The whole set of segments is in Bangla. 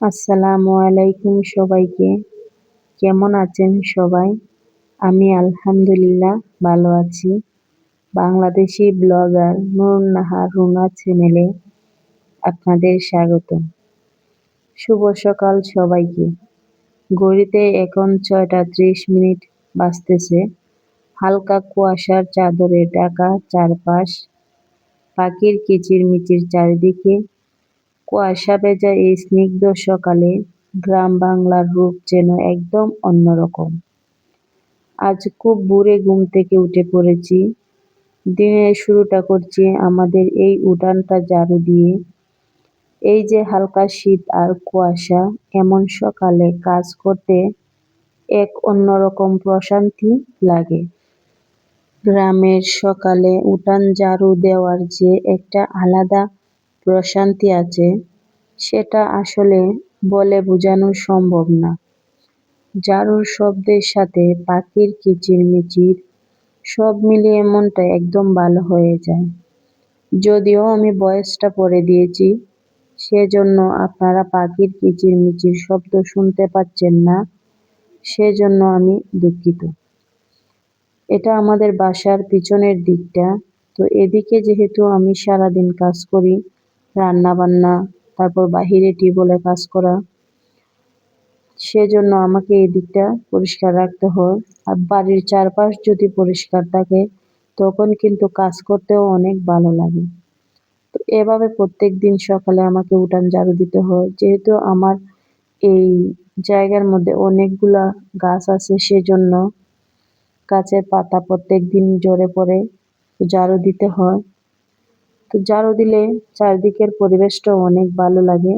আসসালামু আলাইকুম সবাইকে। কেমন আছেন সবাই? আমি আলহামদুলিল্লাহ ভালো আছি। বাংলাদেশি ব্লগার নূর নাহার রুনা চ্যানেলে আপনাদের স্বাগতম। শুভ সকাল সবাইকে। ঘড়িতে এখন ৬টা ৩০ বাজতেছে। হালকা কুয়াশার চাদরে ঢাকা চারপাশ। পাখির কিচিরমিচির চারিদিকে। কুয়াশা ভেজা এই স্নিগ্ধ সকালে গ্রাম বাংলার রূপ যেন একদম অন্যরকম। আজ খুব ভোরে ঘুম থেকে উঠে পড়েছি। দিনের শুরুটা করছি আমাদের এই উঠানটা ঝাড়ু দিয়ে। এই যে হালকা শীত আর কুয়াশা, এমন সকালে কাজ করতে এক অন্যরকম প্রশান্তি লাগে। গ্রামের সকালে উঠান ঝাড়ু দেওয়ার যে একটা আলাদা প্রশান্তি আছে, সেটা আসলে বলে বোঝানো সম্ভব না। ঝাড়ুর শব্দের সাথে পাখির কিচিরমিচির সব মিলিয়ে মনটা একদম ভালো হয়ে যায়। যদিও আমি ভয়েসটা পরে দিয়েছি, সেজন্য আপনারা পাখির কিচিরমিচির শব্দ শুনতে পাচ্ছেন না, সেজন্য আমি দুঃখিত। এটা আমাদের বাসার পিছনের দিকটা। তো এদিকে যেহেতু আমি সারাদিন কাজ করি, রান্না বান্না, তারপর বাহিরে টিউবওয়েলে কাজ করা, সেজন্য আমাকে এই দিকটা পরিষ্কার রাখতে হয়। আর বাড়ির চারপাশ যদি পরিষ্কার থাকে, তখন কিন্তু কাজ করতেও অনেক ভালো লাগে। তো এভাবে প্রত্যেক দিন সকালে আমাকে উঠান ঝাড়ু দিতে হয়। যেহেতু আমার এই জায়গার মধ্যে অনেকগুলা গাছ আছে, সেজন্য গাছের পাতা প্রত্যেক দিন ঝরে পড়ে, তো ঝাড়ু দিতে হয়। তো ঝাড়ু দিলে চারদিকের পরিবেশটাও অনেক ভালো লাগে,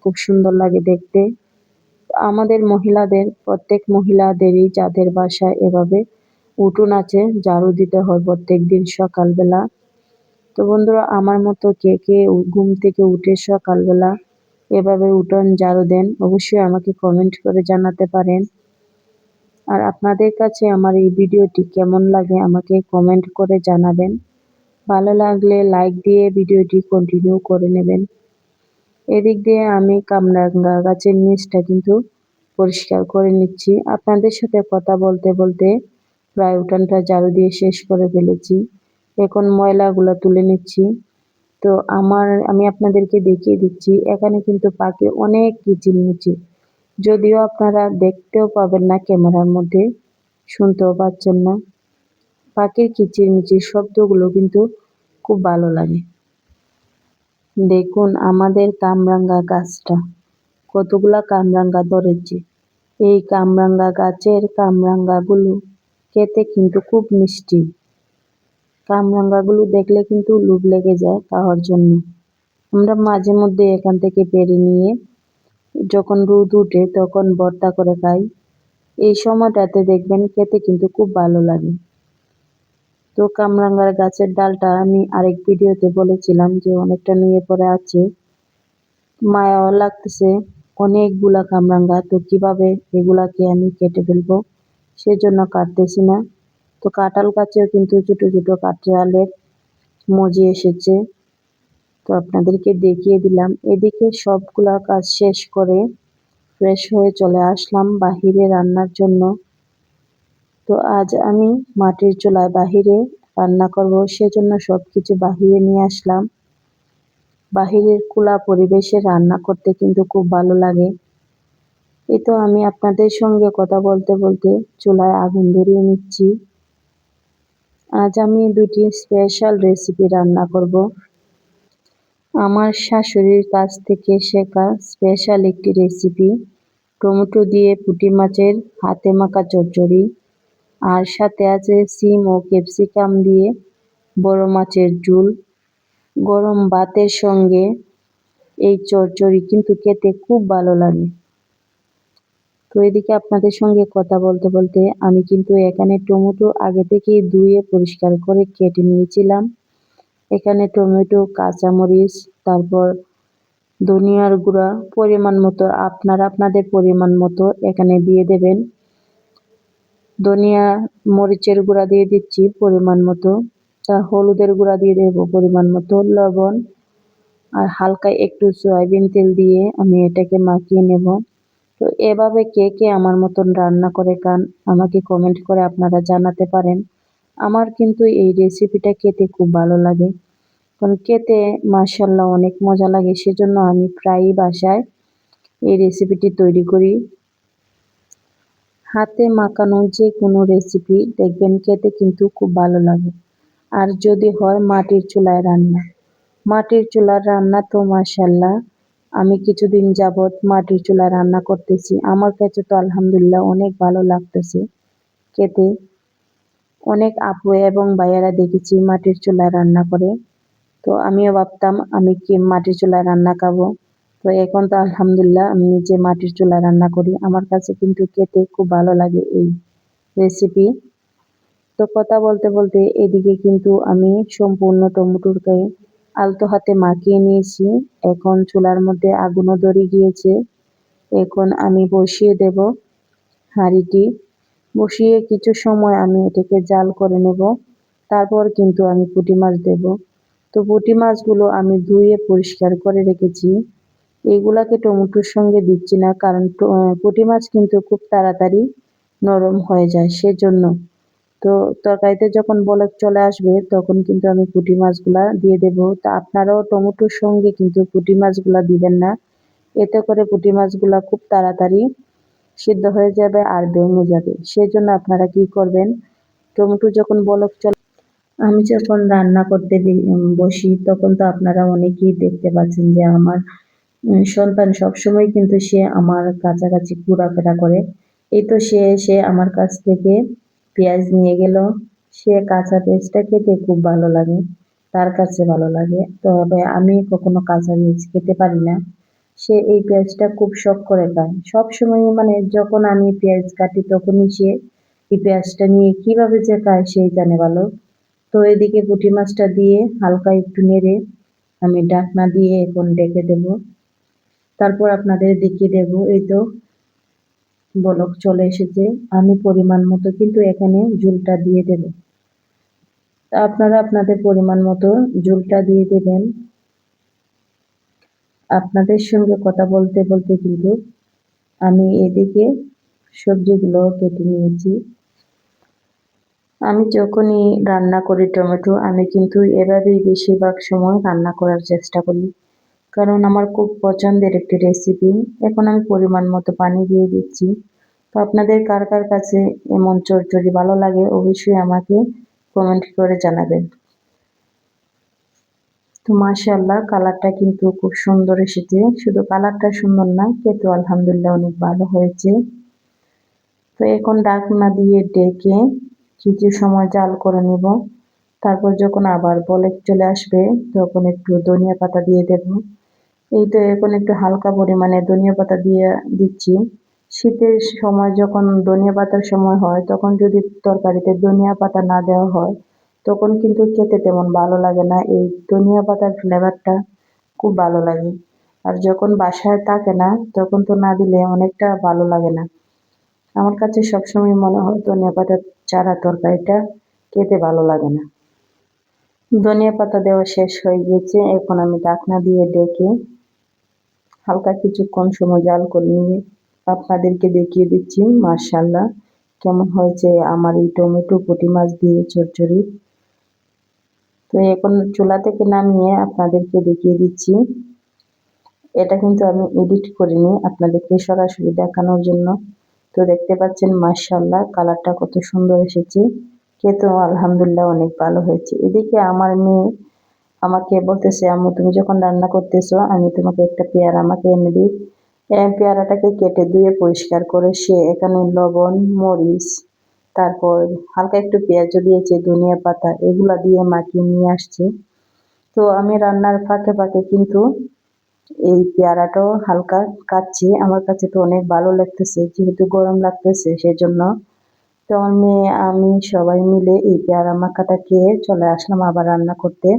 খুব সুন্দর লাগে দেখতে। আমাদের মহিলাদের, প্রত্যেক মহিলাদেরই যাদের বাসায় এভাবে উঠোন আছে, ঝাড়ু দিতে হয় প্রত্যেক দিন সকালবেলা। তো বন্ধুরা, আমার মতো কে কে ঘুম থেকে উঠে সকালবেলা এভাবে উঠোন ঝাড়ু দেন, অবশ্যই আমাকে কমেন্ট করে জানাতে পারেন। আর আপনাদের কাছে আমার এই ভিডিওটি কেমন লাগে আমাকে কমেন্ট করে জানাবেন। ভালো লাগলে লাইক দিয়ে ভিডিওটি কন্টিনিউ করে নেবেন। এদিক দিয়ে আমি কামরাঙ্গা গাছের নিচটা কিন্তু পরিষ্কার করে নিচ্ছি। আপনাদের সাথে কথা বলতে বলতে প্রায় উঠানটা ঝাড়ু দিয়ে শেষ করে ফেলেছি। এখন ময়লাগুলো তুলে নিচ্ছি। তো আমি আপনাদেরকে দেখিয়ে দিচ্ছি, এখানে কিন্তু পাখি অনেক কিচিরমিচির। যদিও আপনারা দেখতেও পাবেন না ক্যামেরার মধ্যে, শুনতেও পাচ্ছেন না। পাখির কিচিরমিচির শব্দগুলো কিন্তু খুব ভালো লাগে। দেখুন আমাদের কামরাঙ্গা গাছটা, কতগুলা কামরাঙ্গা ধরেছে। এই কামরাঙ্গা গাছের কামরাঙ্গাগুলো খেতে কিন্তু খুব মিষ্টি। কামরাঙ্গাগুলো দেখলে কিন্তু লোভ লেগে যায় খাওয়ার জন্য। আমরা মাঝে মধ্যে এখান থেকে পেড়ে নিয়ে যখন রোদ উঠে তখন ভর্তা করে খাই। এই সময়টাতে দেখবেন খেতে কিন্তু খুব ভালো লাগে। তো কামরাঙ্গার গাছের ডালটা আমি আরেক ভিডিওতে বলেছিলাম যে অনেকটা নুয়ে পড়ে আছে, মায়াও লাগতেছে। অনেকগুলা কামরাঙ্গা, তো কিভাবে এগুলাকে আমি কেটে ফেলবো, সেজন্য কাটতেছি না। তো কাঁঠাল গাছেও কিন্তু ছোট ছোট কাঁঠালের মজি এসেছে, তো আপনাদেরকে দেখিয়ে দিলাম। এদিকে সবগুলা কাজ শেষ করে ফ্রেশ হয়ে চলে আসলাম বাহিরে রান্নার জন্য। তো আজ আমি মাটির চুলায় বাহিরে রান্না করব, সেজন্য সবকিছু বাহিরে নিয়ে আসলাম। বাহিরের খোলা পরিবেশে রান্না করতে কিন্তু খুব ভালো লাগে। এই তো আমি আপনাদের সঙ্গে কথা বলতে বলতে চুলায় আগুন ধরিয়ে নিচ্ছি। আজ আমি দুটি স্পেশাল রেসিপি রান্না করব। আমার শাশুড়ির কাছ থেকে শেখা স্পেশাল একটি রেসিপি, টমেটো দিয়ে পুঁটি মাছের হাতে মাখা চচ্চড়ি, আর সাথে আছে সিম ও ক্যাপসিকাম দিয়ে বড় মাছের ঝোল। গরম ভাতের সঙ্গে এই চচ্চড়ি কিন্তু খেতে খুব ভালো লাগে। তো এদিকে আপনাদের সঙ্গে কথা বলতে বলতে আমি কিন্তু এখানে টমেটো আগে থেকেই ধুয়ে পরিষ্কার করে কেটে নিয়েছিলাম। এখানে টমেটো, কাঁচামরিচ, তারপর ধনিয়ার গুঁড়া পরিমাণ মতো, আপনারা আপনাদের পরিমাণ মতো এখানে দিয়ে দেবেন। ধনিয়া মরিচের গুঁড়া দিয়ে দিচ্ছি পরিমাণ মতো, হলুদের গুঁড়া দিয়ে দেবো পরিমাণ মতো, লবণ, আর হালকা একটু সয়াবিন তেল দিয়ে আমি এটাকে মাখিয়ে নেব। তো এভাবে কে কে আমার মতন রান্না করে খান আমাকে কমেন্ট করে আপনারা জানাতে পারেন। আমার কিন্তু এই রেসিপিটা খেতে খুব ভালো লাগে, কারণ খেতে মাশাআল্লাহ অনেক মজা লাগে, সেজন্য আমি প্রায়ই বাসায় এই রেসিপিটি তৈরি করি। হাতে মাখানো যে কোনো রেসিপি দেখবেন খেতে কিন্তু খুব ভালো লাগে। আর যদি হয় মাটির চুলায় রান্না, মাটির চুলার রান্না তো মাশাআল্লাহ আমি কিছুদিন যাবৎ মাটির চুলায় রান্না করতেছি। আমার কাছে তো আলহামদুলিল্লাহ অনেক ভালো লাগতেছে খেতে। অনেক আপু এবং ভাইয়ারা দেখেছি মাটির চুলায় রান্না করে। তো আমিও ভাবতাম আমি কি মাটির চুলায় রান্না খাবো। তো এখন তো আলহামদুলিল্লাহ আমি নিজে মাটির চুলায় রান্না করি। আমার কাছে কিন্তু খেতে খুব ভালো লাগে এই রেসিপি। তো কথা বলতে বলতে এদিকে কিন্তু আমি সম্পূর্ণ টমেটোকে আলতো হাতে মাখিয়ে নিয়েছি। এখন চুলার মধ্যে আগুনও ধরে গিয়েছে। এখন আমি বসিয়ে দেব হাঁড়িটি। বসিয়ে কিছু সময় আমি এটাকে জাল করে নেব। তারপর কিন্তু আমি পুঁটি মাছ দেব। তো পুঁটি মাছগুলো আমি ধুয়ে পরিষ্কার করে রেখেছি। এইগুলাকে টমেটোর সঙ্গে দিচ্ছি না, কারণ পুঁটি মাছ কিন্তু খুব তাড়াতাড়ি নরম হয়ে যায়, সেজন্য। তো তরকারিতে যখন বলক চলে আসবে তখন কিন্তু আমি পুঁটি মাছগুলা দিয়ে দেব। তা আপনারাও টমেটোর সঙ্গে কিন্তু পুঁটি মাছগুলা দিবেন না, এতে করে পুঁটি মাছগুলা খুব তাড়াতাড়ি সিদ্ধ হয়ে যাবে আর ভেঙে যাবে। সেজন্য আপনারা কি করবেন, টমেটো যখন বলক চলে, আমি যখন রান্না করতে বসি তখন তো আপনারা অনেকেই দেখতে পাচ্ছেন যে আমার সন্তান সবসময় কিন্তু সে আমার কাছাকাছি ঘোরাফেরা করে। এই তো সে এসে আমার কাছ থেকে পেঁয়াজ নিয়ে গেল। সে কাঁচা পেঁয়াজটা খেতে খুব ভালো লাগে, তার কাছে ভালো লাগে, তবে আমি কখনো কাঁচা পেঁয়াজ খেতে পারি না। সে এই পেঁয়াজটা খুব শখ করে খায় সবসময়, মানে যখন আমি পেঁয়াজ কাটি তখনই সে এই পেঁয়াজটা নিয়ে কিভাবে যে খায় সেই জানে ভালো। তো এদিকে পুঁটি মাছটা দিয়ে হালকা একটু নেড়ে আমি ঢাকনা দিয়ে এখন ঢেকে দেব। তারপর আপনাদের দেখিয়ে দেব, এই তো বলক চলে এসেছে। আমি পরিমাণ মতো কিন্তু এখানে ঝোলটা দিয়ে দেব। আপনারা আপনাদের পরিমাণ মতো ঝোলটা দিয়ে দেবেন। আপনাদের সঙ্গে কথা বলতে বলতে কিন্তু আমি এদিকে সবজিগুলো কেটে নিয়েছি। আমি যখনই রান্না করি টমেটো, আমি কিন্তু এভাবেই বেশিরভাগ সময় রান্না করার চেষ্টা করি, কারণ আমার খুব পছন্দের একটি রেসিপি। এখন আমি পরিমাণ মতো পানি দিয়ে দিচ্ছি। তো আপনাদের কার কার কাছে এমন চচ্চড়ি ভালো লাগে অবশ্যই আমাকে কমেন্ট করে জানাবেন। তো মাশাআল্লাহ কালারটা কিন্তু খুব সুন্দর এসেছে। শুধু কালারটা সুন্দর না, খেতেও আলহামদুলিল্লাহ অনেক ভালো হয়েছে। তো এখন ঢাকনা দিয়ে ঢেকে কিছু সময় জাল করে নেব। তারপর যখন আবার বলক চলে আসবে তখন একটু ধনিয়া পাতা দিয়ে দেব। এই তো এখন একটু হালকা পরিমাণে ধনিয়া পাতা দিয়ে দিচ্ছি। শীতের সময় যখন ধনিয়া পাতার সময় হয় তখন যদি তরকারিতে ধনিয়া পাতা না দেওয়া হয় তখন কিন্তু খেতে তেমন ভালো লাগে না। এই ধনিয়া পাতার ফ্লেভারটা খুব ভালো লাগে। আর যখন বাসায় থাকে না তখন তো না দিলে অনেকটা ভালো লাগে না। আমার কাছে সবসময় মনে হয় ধনিয়া পাতা ছাড়া তরকারিটা খেতে ভালো লাগে না। ধনিয়া পাতা দেওয়া শেষ হয়ে গিয়েছে। এখন আমি ঢাকনা দিয়ে ঢেকে হালকা কিছুক্ষণ সময় জাল করে নিয়ে আপনাদেরকে দেখিয়ে দিচ্ছি মাশাআল্লাহ কেমন হয়েছে আমার এই টমেটো পুঁটি মাছ দিয়ে চচ্চড়ি। তো এখন চুলা থেকে নামিয়ে আপনাদেরকে দেখিয়ে দিচ্ছি। এটা কিন্তু আমি এডিট করিনি, আপনাদেরকে সরাসরি দেখানোর জন্য। তো দেখতে পাচ্ছেন মাশাআল্লাহ কালারটা কত সুন্দর এসেছে, খেতেও আলহামদুলিল্লাহ অনেক ভালো হয়েছে। এদিকে আমার মেয়ে আমাকে বলতেছে, আম্মু তুমি যখন রান্না করতেছো আমি তোমাকে একটা পেয়ারা আমাকে এনে দিই। পেয়ারাটাকে কেটে ধুয়ে পরিষ্কার করে সে এখানে লবণ, মরিচ, তারপর হালকা একটু পেঁয়াজও দিয়েছে, ধনিয়া পাতা এগুলা দিয়ে মাখিয়ে নিয়ে আসছে। তো আমি রান্নার ফাঁকে ফাঁকে কিন্তু এই পেয়ারাটাও হালকা কাটছি। আমার কাছে তো অনেক ভালো লাগতেছে, যেহেতু গরম লাগতেছে সেজন্য। তো আমার মেয়ে আমি সবাই মিলে এই পেয়ারা মাখাটা খেয়ে চলে আসলাম আবার রান্না করতে।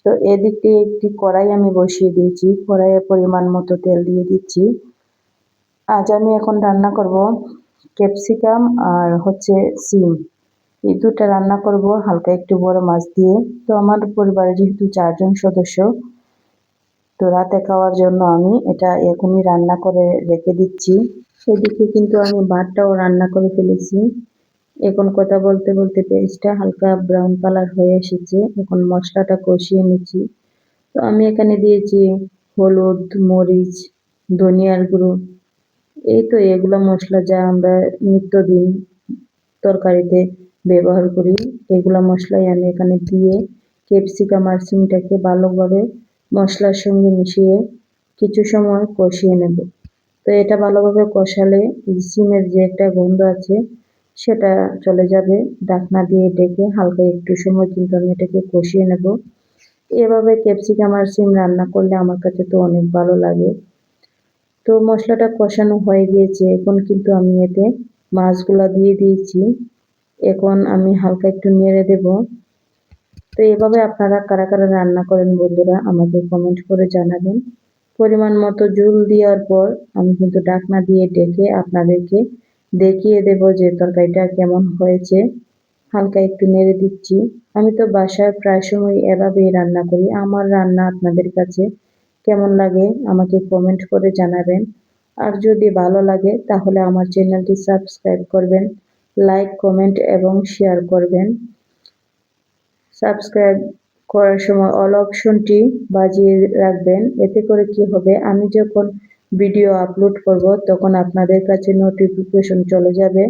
তো এদিকে একটি কড়াই আমি বসিয়ে দিয়েছি, কড়াইয়ে পরিমাণ মতো তেল দিয়ে দিচ্ছি। আজ আমি এখন রান্না করব ক্যাপসিকাম আর হচ্ছে সিম, এই দুটা রান্না করব হালকা একটু বড় মাছ দিয়ে। তো আমার পরিবারে যেহেতু 4 জন সদস্য, তো রাতে খাওয়ার জন্য আমি এটা এখনই রান্না করে রেখে দিচ্ছি। এদিকে কিন্তু আমি ভাতটাও রান্না করে ফেলেছি। এখন কথা বলতে বলতে পেঁয়াজটা হালকা ব্রাউন কালার হয়ে এসেছে। এখন মশলাটা কষিয়ে নিচ্ছি। তো আমি এখানে দিয়েছি হলুদ, মরিচ, ধনিয়ার গুঁড়ো। এই তো এগুলো মশলা যা আমরা নিত্যদিন তরকারিতে ব্যবহার করি। এগুলো মশলাই আমি এখানে দিয়ে ক্যাপসিকাম আর সিমটাকে ভালোভাবে মশলার সঙ্গে মিশিয়ে কিছু সময় কষিয়ে নেব। তো এটা ভালোভাবে কষালে সিমের যে একটা গন্ধ আছে সেটা চলে যাবে। ঢাকনা দিয়ে ঢেকে হালকা একটু সময় কিন্তু আমি এটাকে কষিয়ে নেব। এভাবে ক্যাপসিকাম আর সিম রান্না করলে আমার কাছে তো অনেক ভালো লাগে। তো মশলাটা কষানো হয়ে গিয়েছে, এখন কিন্তু আমি এতে মাছগুলা দিয়ে দিয়েছি। এখন আমি হালকা একটু নেড়ে দেব। তো এভাবে আপনারা কারা কারা রান্না করেন বন্ধুরা আমাকে কমেন্ট করে জানাবেন। পরিমাণ মতো ঝোল দেওয়ার পর আমি কিন্তু ঢাকনা দিয়ে ঢেকে আপনাদেরকে দেখিয়ে দেব যে তরকারিটা কেমন হয়েছে। হালকা একটু নেড়ে দিচ্ছি। আমি তো বাসায় প্রায় সময় এভাবেই রান্না করি। আমার রান্না আপনাদের কাছে কেমন লাগে আমাকে কমেন্ট করে জানাবেন। আর যদি ভালো লাগে তাহলে আমার চ্যানেলটি সাবস্ক্রাইব করবেন, লাইক, কমেন্ট এবং শেয়ার করবেন। সাবস্ক্রাইব করার সময় অল অপশনটি বাজিয়ে রাখবেন। এতে করে কি হবে, আমি যখন ভিডিও আপলোড করব তখন আপনাদের কাছে নোটিফিকেশন চলে যাবে।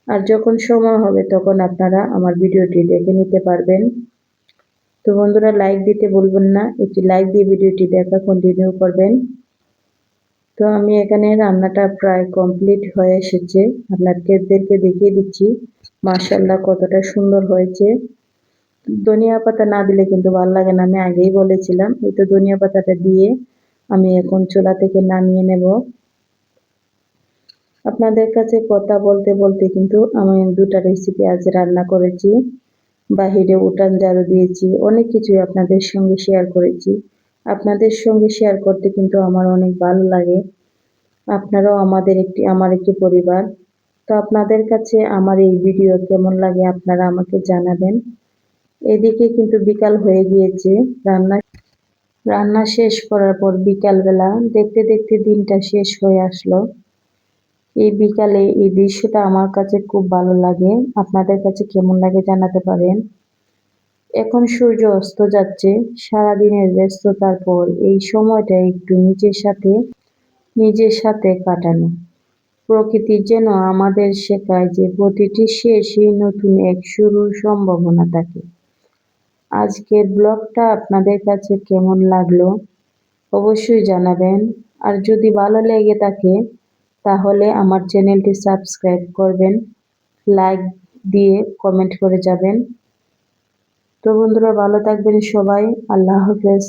আর যখন সময় হবে তখন আপনারা আমার ভিডিওটি দেখে নিতে পারবেন। তো বন্ধুরা লাইক দিতে ভুলবেন না, একটি লাইক দিয়ে ভিডিওটি দেখা কন্টিনিউ করবেন। তো আমি এখানে রান্নাটা প্রায় কমপ্লিট হয়ে এসেছে, আপনাদেরকে দেখিয়ে দিচ্ছি মাশাআল্লাহ কতটা সুন্দর হয়েছে। ধনিয়া পাতা না দিলে কিন্তু ভালো লাগে না, আমি আগেই বলেছিলাম। এই তো ধনিয়া পাতাটা দিয়ে আমি এখন চুলা থেকে নামিয়ে নেব। আপনাদের কাছে কথা বলতে বলতে কিন্তু আমি দুটা রেসিপি আজ রান্না করেছি। বাহিরে উঠান ঝাড়ু দিয়েছি, অনেক কিছুই আপনাদের সঙ্গে শেয়ার করেছি। আপনাদের সঙ্গে শেয়ার করতে কিন্তু আমার অনেক ভালো লাগে। আপনারাও আমার একটি পরিবার। তো আপনাদের কাছে আমার এই ভিডিও কেমন লাগে আপনারা আমাকে জানাবেন। এদিকে কিন্তু বিকাল হয়ে গিয়েছে। রান্না রান্না শেষ করার পর বিকালবেলা দেখতে দেখতে দিনটা শেষ হয়ে আসলো। এই বিকালে এই দৃশ্যটা আমার কাছে খুব ভালো লাগে। আপনাদের কাছে কেমন লাগে জানাতে পারেন। এখন সূর্য অস্ত যাচ্ছে। সারাদিনের ব্যস্ততার পর এই সময়টা একটু নিজের সাথে কাটানো। প্রকৃতি যেন আমাদের শেখায় যে প্রতিটি শেষেই নতুন এক শুরুর সম্ভাবনা থাকে। আজকের ব্লগটা আপনাদের কাছে কেমন লাগলো অবশ্যই জানাবেন। আর যদি ভালো লেগে থাকে তাহলে আমার চ্যানেলটি সাবস্ক্রাইব করবেন, লাইক দিয়ে কমেন্ট করে যাবেন। তো বন্ধুরা ভালো থাকবেন সবাই। আল্লাহ হাফেজ।